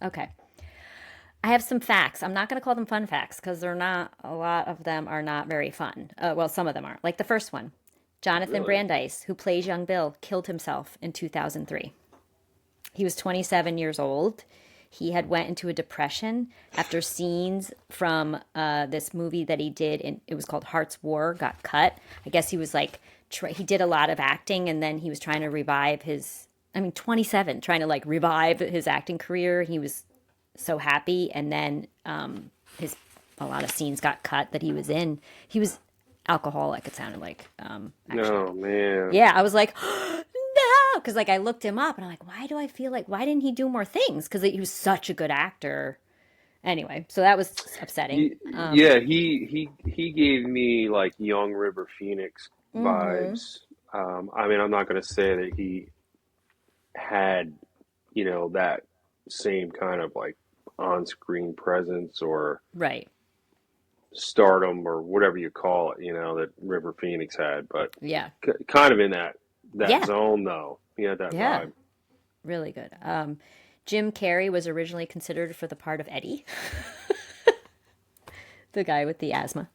Okay. I have some facts. I'm not going to call them fun facts because they're not, a lot of them are not very fun. Well, some of them are. Like the first one, Jonathan Really? Brandis, who plays young Bill, killed himself in 2003. He was 27 years old. He had went into a depression after scenes from this movie that he did, and it was called Heart's War, got cut. I guess he was like, he did a lot of acting, and then he was trying to revive his, I mean, 27, trying to like revive his acting career. He was so happy, and then his a lot of scenes got cut that he was in. He was alcoholic. It sounded like actually. No, man. Yeah, I was like, no, because like I looked him up and I'm like, why do I feel like why didn't he do more things? Because he was such a good actor. Anyway, so that was upsetting. Yeah, he gave me like young River Phoenix vibes. I mean, I'm not going to say that he had, that same kind of like on-screen presence or Right. stardom or whatever you call it, that River Phoenix had, but Yeah. kind of in that Yeah. zone though. He had that Yeah. vibe. Really good. Jim Carrey was originally considered for the part of Eddie, the guy with the asthma.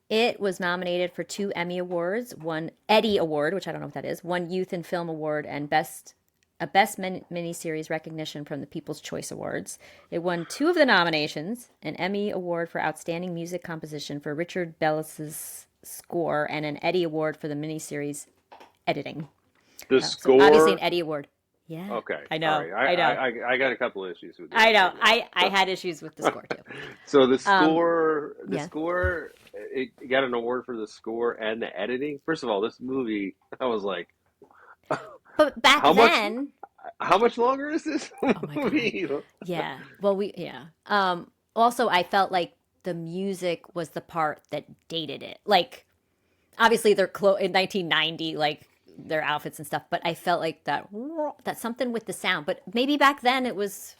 It was nominated for two Emmy Awards, one Eddie Award, which I don't know what that is, one Youth and Film Award, and Best Miniseries recognition from the People's Choice Awards. It won two of the nominations, an Emmy Award for Outstanding Music Composition for Richard Bellis's score, and an Eddie Award for the miniseries editing. The So obviously an score. Eddie Award. Yeah, Okay, I all know, right. I know, I got a couple of issues with the I know. editing I though. had issues with the score too. So the Um, score, the yeah, score, it got an award for the score and the editing. First of all, this movie, I was like, but back how much, then, how much longer is this oh my god, movie? yeah. Well, yeah. Also, I felt like the music was the part that dated it. Like, obviously, they're in 1990, like their outfits and stuff. But I felt like that something with the sound. But maybe back then it was.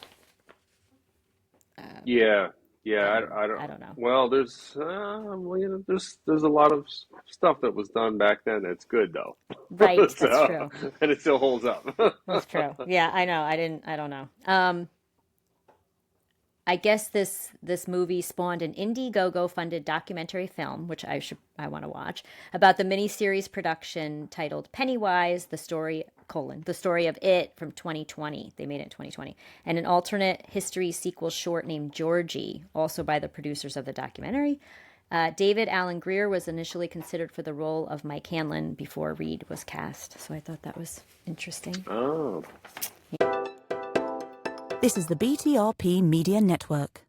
Yeah, yeah. I don't. I don't. I don't know. Well, well, there's a lot of stuff that was done back then that's good though. Right. That's So, true. and it still holds up. That's true. Yeah, I know. I didn't. I don't know. I guess this movie spawned an Indiegogo funded documentary film, which I want to watch, about the miniseries production titled Pennywise: the story of it from 2020. They made it in 2020, and an alternate history sequel short named Georgie, also by the producers of the documentary. David Alan Grier was initially considered for the role of Mike Hanlon before Reed was cast, so I thought that was interesting. Oh. This is the BTRP Media Network.